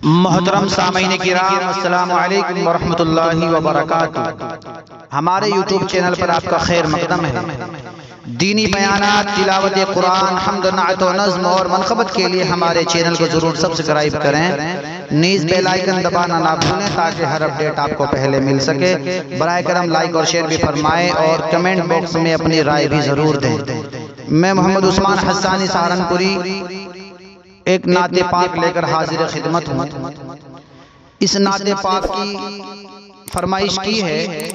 محترم سامعین کرام، السلام علیکم ورحمۃ اللہ وبرکاتہ۔ ہمارے یوٹیوب چینل پر آپ کا خیر مقدم ہے۔ دینی بیانات، تلاوت قرآن، حمد و نعت و نظم اور منقبت کے لیے ہمارے چینل کو ضرور سبسکرائب کریں، نیز بیل آئیکن دبانا نہ بھولیں تاکہ ہر اپڈیٹ آپ کو پہلے مل سکے۔ برائے کرم لائک اور شیئر بھی فرمائیں اور کمنٹ باکس میں اپنی رائے بھی ضرور دیں۔ میں محمد عثمان حسانی سہارنپوری ایک نعت پاک لے کر حاضر خدمت ہوں۔ اس نعت پاک کی فرمائش کی ہے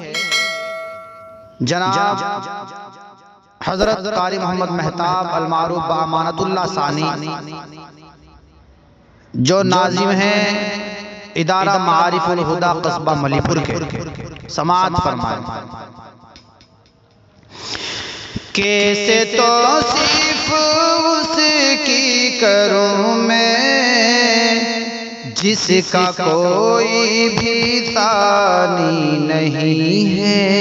جناب حضرت قاری محمد مہتاب المعروف بامانت اللہ ثانی، جو ناظم ہیں ادارہ معارف الہدا قصبہ ملی پور کے۔ سماعت فرمائیں۔ کیسے توصیف اس کی کروں میں جس کا کوئی بھی ثانی نہیں ہے،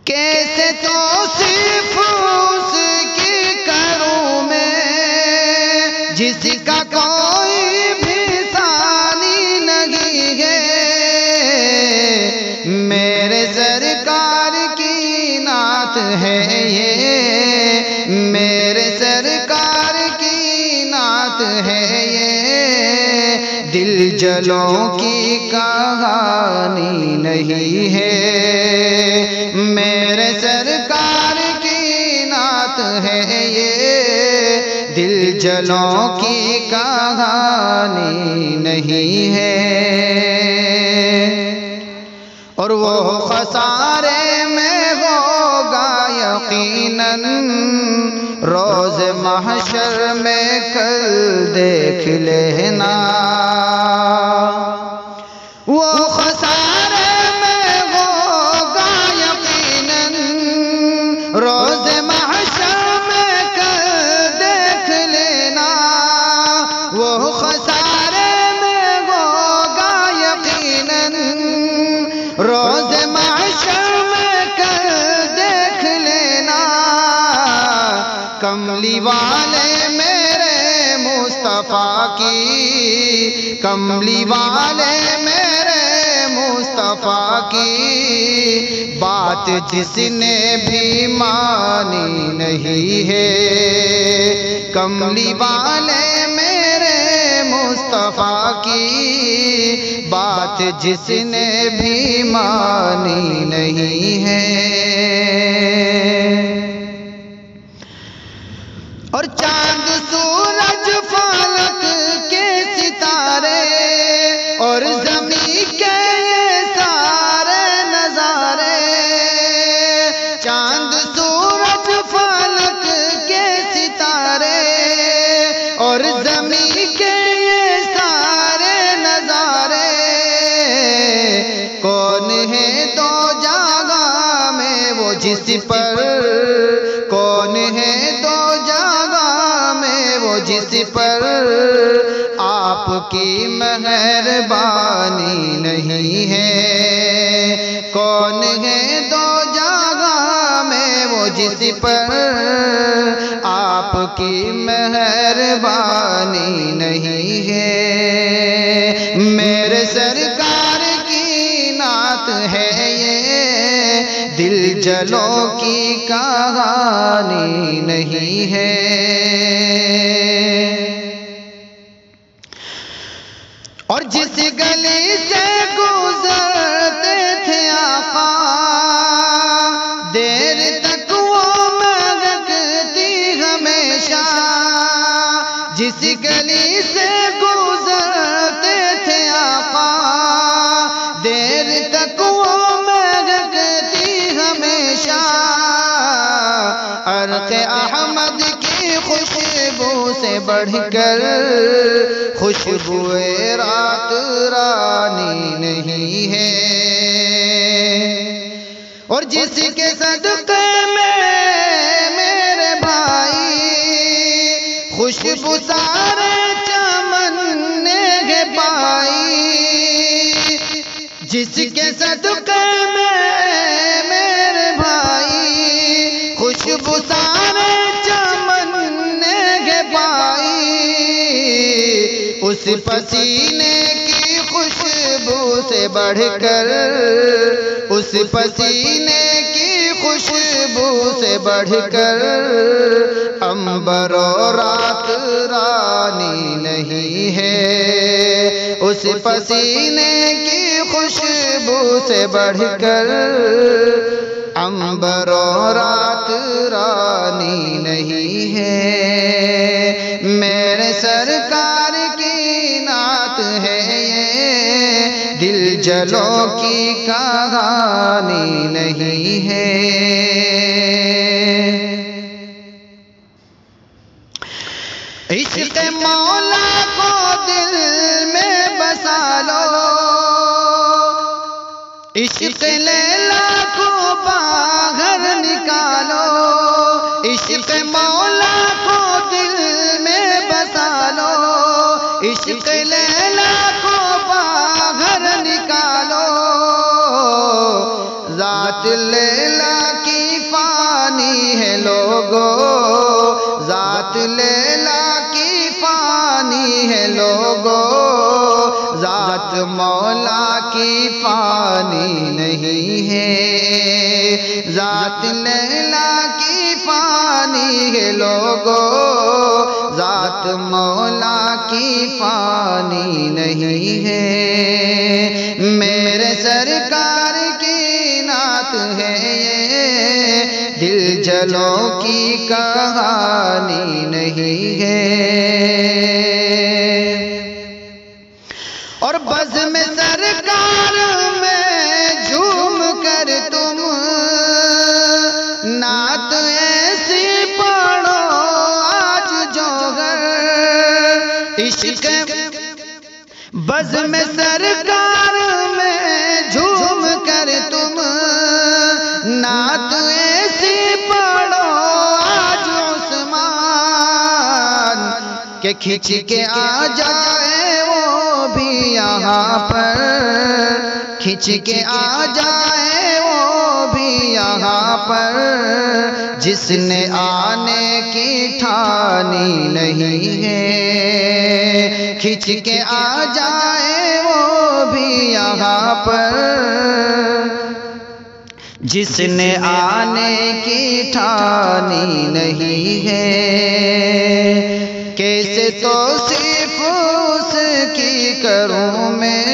کیسے توصیف اس کی کروں میں جس کا کوئی بھی ثانی نہیں ہے۔ میرے سرکار کی نعت ہے یہ، میرے سرکار کی نعت ہے یہ، دل جلوں کی کہانی نہیں ہے۔ میرے سرکار کی نعت ہے یہ، دل جلوں کی کہانی نہیں ہے۔ اور وہ خسارے میں ہوگا یقیناً روز محشر میں کل دیکھ لینا۔ وہ خسارے میں ہوگا یقیناً روز محشر میں کل دیکھ لینا۔ وہ خسارے میں ہوگا یقیناً روز محشر میں کل دیکھ لینا۔ کملی والے میرے مصطفیٰ کی، کملی والے میرے مصطفیٰ کی بات جس نے بھی مانی نہیں ہے۔ کملی والے میرے مصطفیٰ کی بات جس نے بھی مانی نہیں ہے۔ اور چاند سورج فلک کے ستارے اور زمین کے یہ سارے نظارے، چاند سورج فلک کے ستارے اور زمین کے یہ سارے نظارے، کون ہے دو جگہ میں وہ جس پر، کون ہے دو جگہ میں وہ جس پر آپ کی مہربانی نہیں ہے۔ کون ہے دو جگہ میں وہ جس پر آپ کی مہربانی نہیں ہے۔ میرے سرکار کی نعت ہے یہ، دل جلوں کی کہانی نہیں ہے۔ اور جس گلی سے گزرتے تھے آقا دیر تک وہ مہکتی ہمیشہ، جس گلی سے گزرتے تھے آقا دیر تک وہ مہکتی ہمیشہ، عرق احمد کی خوشبو سے بڑھ کر خوشبوئے رات رانی نہیں ہے۔ اور جس کے صدقے میں میرے بھائی خوشبو سارے چمن نے پائی، جس کے صدقے میں میرے بھائی خوشبو سارے چمن نے اس پسینے کی خوشبو سے بڑھ کر، اس پسینے کی خوشبو سے بڑھ کر عنبر و رات رانی نہیں ہے، اس پسینے کی خوشبو سے بڑھ کر عنبر و رات رانی نہیں ہے۔ میرے سرکار کی نعت ہے یہ، دل جلوں کی کہانی نہیں ہے۔ عشق مولا کو دل میں بسا لو، عشق لیلا کو باہر نکالو، عشق مولا کو دل میں بسا لو، عشق لیلا کو باہر نکالو، ذات لیلا کی فانی ہے لوگو، ذات لیلا کی فانی ہے لوگو، ذات مولا کی فانی نہیں ہے، ذات لیلا کی فانی ہے لوگو، ذات مولا کی فانی نہیں ہے۔ میرے سرکار کی نعت ہے یہ، دل جلوں کی کہانی نہیں ہے۔ اور بزم سرکار میں جھوم کر تم نعت ایسی پڑھو آج جوہر، عشق بزم سرکار میں جھوم کر تم نعت ایسی پڑھو آج عثمان، کہ کھچ کے آ جائے وہ بھی یہاں پر، کھچ کے آ جائے وہ بھی یہاں پر، جس نے آنے کی ٹھانی نہیں ہے، کھچ کے آ جائے وہ بھی یہاں پر، جس نے آنے کی ٹھانی نہیں ہے۔ کیسے توصیف اس کی کروں میں،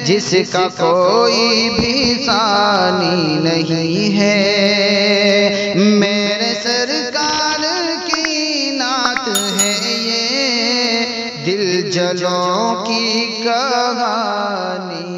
جس کا کوئی بھی ثانی نہیں ہے۔ میرے سرکار کی نعت ہے یہ، دل جلوں کی کہانی